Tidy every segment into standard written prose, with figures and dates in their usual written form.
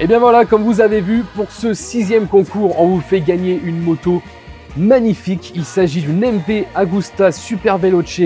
bien voilà, comme vous avez vu, pour ce 6e concours, on vous fait gagner une moto magnifique. Il s'agit d'une MV Agusta Super Veloce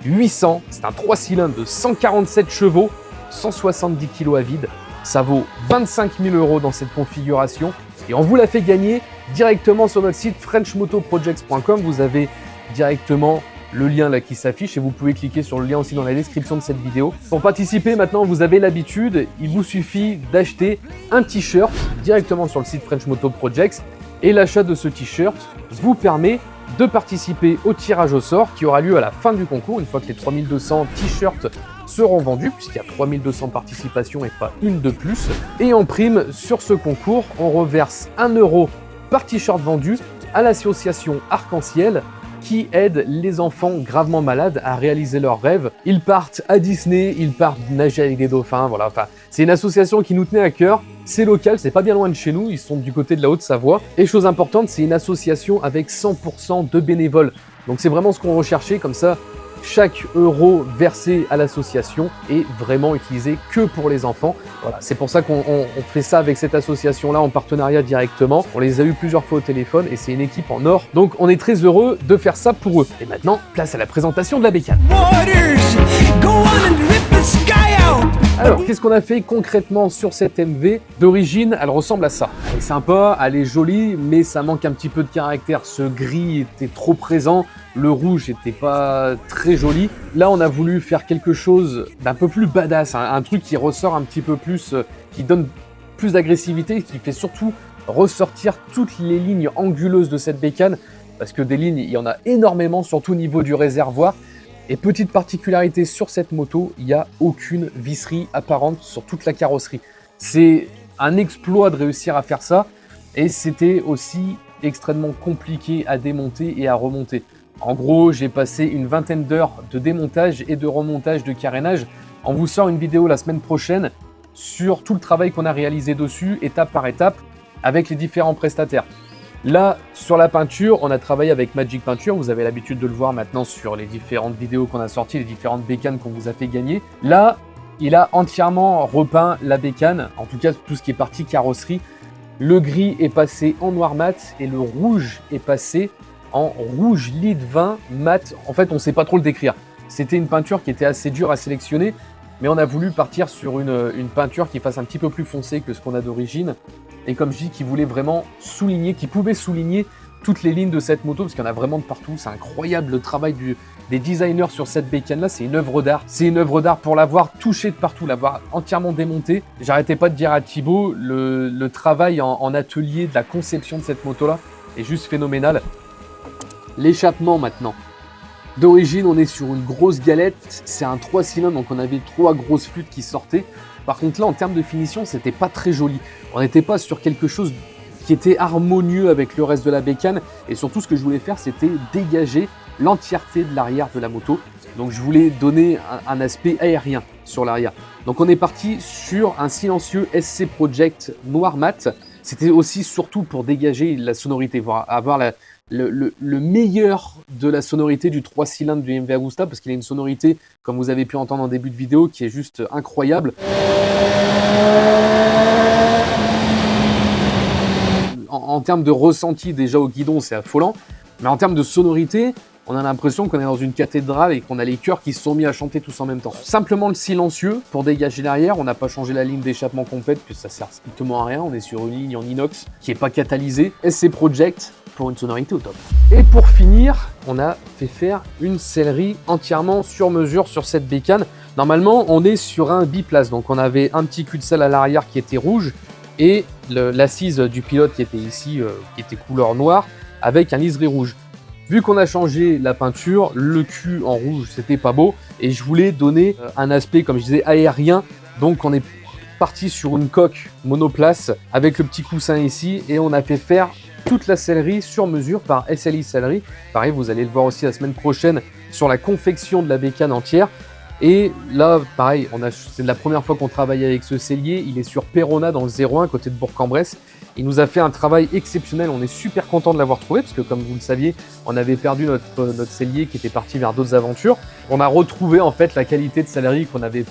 800. C'est un 3 cylindres de 147 chevaux, 170 kg à vide. Ça vaut 25 000 € dans cette configuration. Et on vous la fait gagner directement sur notre site frenchmotoprojects.com. Vous avez directement le lien là qui s'affiche et vous pouvez cliquer sur le lien aussi dans la description de cette vidéo. Pour participer, maintenant vous avez l'habitude, il vous suffit d'acheter un t-shirt directement sur le site French Moto Projects et l'achat de ce t-shirt vous permet de participer au tirage au sort qui aura lieu à la fin du concours, une fois que les 3200 t-shirts seront vendus, puisqu'il y a 3200 participations et pas une de plus. Et en prime, sur ce concours, on reverse 1 € par t-shirt vendu à l'association Arc-en-Ciel qui aide les enfants gravement malades à réaliser leurs rêves. Ils partent à Disney, ils partent nager avec des dauphins, voilà. Enfin, c'est une association qui nous tenait à cœur. C'est local, c'est pas bien loin de chez nous, ils sont du côté de la Haute-Savoie. Et chose importante, c'est une association avec 100% de bénévoles. Donc c'est vraiment ce qu'on recherchait, comme ça, chaque euro versé à l'association est vraiment utilisé que pour les enfants. Voilà, c'est pour ça qu'on fait ça avec cette association-là en partenariat directement. On les a eu plusieurs fois au téléphone et c'est une équipe en or. Donc on est très heureux de faire ça pour eux. Et maintenant, place à la présentation de la bécane. Alors, qu'est-ce qu'on a fait concrètement sur cette MV? D'origine, elle ressemble à ça. Elle est sympa, elle est jolie, mais ça manque un petit peu de caractère. Ce gris était trop présent, le rouge n'était pas très joli. Là, on a voulu faire quelque chose d'un peu plus badass, un truc qui ressort un petit peu plus, qui donne plus d'agressivité, qui fait surtout ressortir toutes les lignes anguleuses de cette bécane, parce que des lignes, il y en a énormément, surtout au niveau du réservoir. Et petite particularité sur cette moto, il n'y a aucune visserie apparente sur toute la carrosserie. C'est un exploit de réussir à faire ça et c'était aussi extrêmement compliqué à démonter et à remonter. En gros, j'ai passé une vingtaine d'heures de démontage et de remontage de carénage. On vous sort une vidéo la semaine prochaine sur tout le travail qu'on a réalisé dessus, étape par étape, avec les différents prestataires. Là, sur la peinture, on a travaillé avec Magic Peinture. Vous avez l'habitude de le voir maintenant sur les différentes vidéos qu'on a sorties, les différentes bécanes qu'on vous a fait gagner. Là, il a entièrement repeint la bécane, en tout cas tout ce qui est partie carrosserie. Le gris est passé en noir mat et le rouge est passé en rouge lit de vin mat. En fait, on ne sait pas trop le décrire. C'était une peinture qui était assez dure à sélectionner, mais on a voulu partir sur une peinture qui fasse un petit peu plus foncé que ce qu'on a d'origine. Et comme je dis, qui voulait vraiment souligner, qui pouvait souligner toutes les lignes de cette moto, parce qu'il y en a vraiment de partout. C'est incroyable le travail des designers sur cette bécane-là, c'est une œuvre d'art. C'est une œuvre d'art pour l'avoir touchée de partout, l'avoir entièrement démontée. J'arrêtais pas de dire à Thibaut, le travail en atelier de la conception de cette moto-là est juste phénoménal. L'échappement maintenant. D'origine, on est sur une grosse galette, c'est un 3 cylindres, donc on avait 3 grosses flûtes qui sortaient. Par contre là, en termes de finition, c'était pas très joli. On n'était pas sur quelque chose qui était harmonieux avec le reste de la bécane. Et surtout, ce que je voulais faire, c'était dégager l'entièreté de l'arrière de la moto. Donc je voulais donner un aspect aérien sur l'arrière. Donc on est parti sur un silencieux SC Project noir mat. C'était aussi surtout pour dégager la sonorité, avoir le meilleur de la sonorité du 3 cylindres du MV Agusta, parce qu'il a une sonorité, comme vous avez pu entendre en début de vidéo, qui est juste incroyable. En termes de ressenti, déjà au guidon, c'est affolant, mais en termes de sonorité, on a l'impression qu'on est dans une cathédrale et qu'on a les chœurs qui se sont mis à chanter tous en même temps. Simplement le silencieux pour dégager l'arrière, on n'a pas changé la ligne d'échappement complète, que ça sert strictement à rien, on est sur une ligne en inox qui n'est pas catalysée. SC Project pour une sonorité au top. Et pour finir, on a fait faire une sellerie entièrement sur mesure sur cette bécane. Normalement, on est sur un biplace, donc on avait un petit cul de selle à l'arrière qui était rouge et l'assise du pilote qui était ici, qui était couleur noire, avec un liseré rouge. Vu qu'on a changé la peinture, le cul en rouge, c'était pas beau. Et je voulais donner un aspect, comme je disais, aérien. Donc on est parti sur une coque monoplace avec le petit coussin ici. Et on a fait faire toute la sellerie sur mesure par SLI Sellerie. Pareil, vous allez le voir aussi la semaine prochaine sur la confection de la bécane entière. Et là, pareil, c'est la première fois qu'on travaille avec ce sellier. Il est sur Perona dans le 01 à côté de Bourg-en-Bresse. Il nous a fait un travail exceptionnel, on est super content de l'avoir trouvé, parce que comme vous le saviez, on avait perdu notre sellier qui était parti vers d'autres aventures. On a retrouvé en fait la qualité de sellerie qu'on avait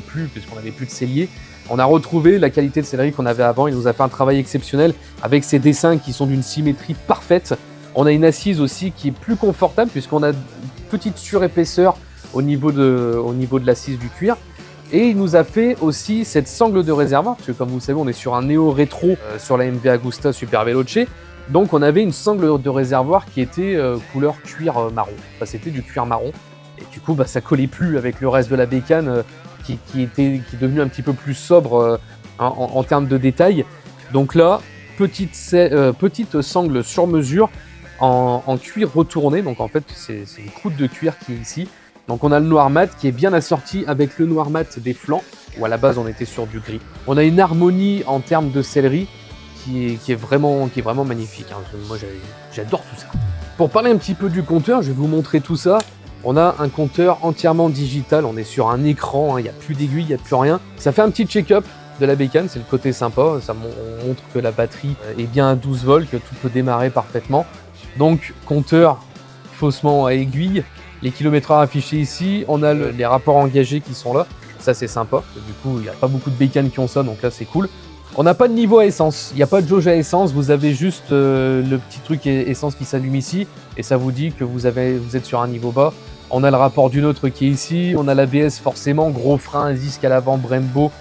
plus, puisqu'on n'avait plus de sellier. On a retrouvé la qualité de sellerie qu'on avait avant, il nous a fait un travail exceptionnel, avec ses dessins qui sont d'une symétrie parfaite. On a une assise aussi qui est plus confortable, puisqu'on a une petite surépaisseur au niveau de l'assise du cuir. Et il nous a fait aussi cette sangle de réservoir, parce que comme vous le savez, on est sur un néo-rétro sur la MV Agusta Super Veloce. Donc on avait une sangle de réservoir qui était couleur cuir marron. Enfin, c'était du cuir marron. Et du coup, ça collait plus avec le reste de la bécane qui est devenu un petit peu plus sobre en termes de détails. Donc là, petite sangle sur mesure en cuir retourné. Donc en fait, c'est une croûte de cuir qui est ici. Donc on a le noir mat qui est bien assorti avec le noir mat des flancs, où à la base on était sur du gris. On a une harmonie en termes de sellerie qui est vraiment magnifique. Moi j'adore tout ça. Pour parler un petit peu du compteur, je vais vous montrer tout ça. On a un compteur entièrement digital, on est sur un écran, il n'y a plus d'aiguille, il n'y a plus rien. Ça fait un petit check-up de la bécane, c'est le côté sympa, ça montre que la batterie est bien à 12 volts, que tout peut démarrer parfaitement. Donc compteur faussement à aiguille. Les kilométrages affichés ici, on a les rapports engagés qui sont là, ça c'est sympa, du coup il n'y a pas beaucoup de bécanes qui ont ça, donc là c'est cool. On n'a pas de niveau à essence, il n'y a pas de jauge à essence, vous avez juste le petit truc essence qui s'allume ici, et ça vous dit que vous êtes sur un niveau bas. On a le rapport du nôtre qui est ici, on a l'ABS forcément, gros frein, un disque à l'avant Brembo,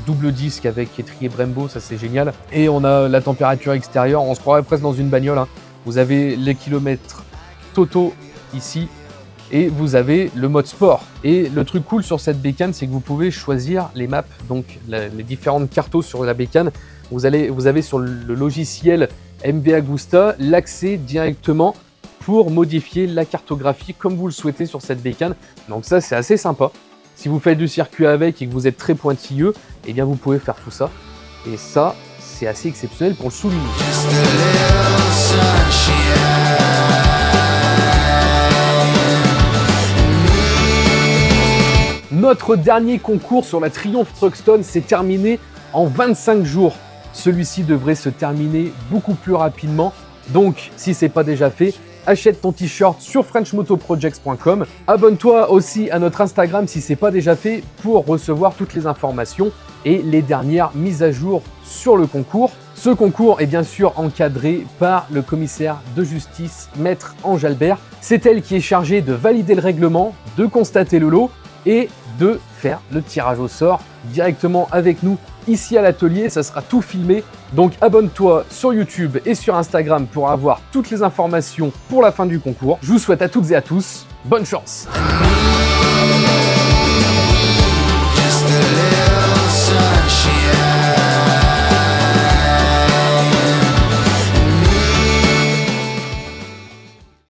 double disque avec étrier Brembo, ça c'est génial. Et on a la température extérieure, on se croirait presque dans une bagnole, hein. Vous avez les kilomètres totaux ici, et vous avez le mode sport. Et le truc cool sur cette bécane, c'est que vous pouvez choisir les maps, donc les différentes cartos sur la bécane. Vous avez sur le logiciel MV Agusta l'accès directement pour modifier la cartographie comme vous le souhaitez sur cette bécane. Donc ça, c'est assez sympa. Si vous faites du circuit avec et que vous êtes très pointilleux, eh bien vous pouvez faire tout ça. Et ça, c'est assez exceptionnel pour le souligner. Notre dernier concours sur la Triumph Truckstone s'est terminé en 25 jours. Celui-ci devrait se terminer beaucoup plus rapidement. Donc, si ce n'est pas déjà fait, achète ton t-shirt sur frenchmotoprojects.com. Abonne-toi aussi à notre Instagram si ce n'est pas déjà fait pour recevoir toutes les informations et les dernières mises à jour sur le concours. Ce concours est bien sûr encadré par le commissaire de justice, Maître Ange Albert. C'est elle qui est chargée de valider le règlement, de constater le lot et de faire le tirage au sort directement avec nous ici à l'atelier. Ça sera tout filmé. Donc abonne-toi sur YouTube et sur Instagram pour avoir toutes les informations pour la fin du concours. Je vous souhaite à toutes et à tous bonne chance.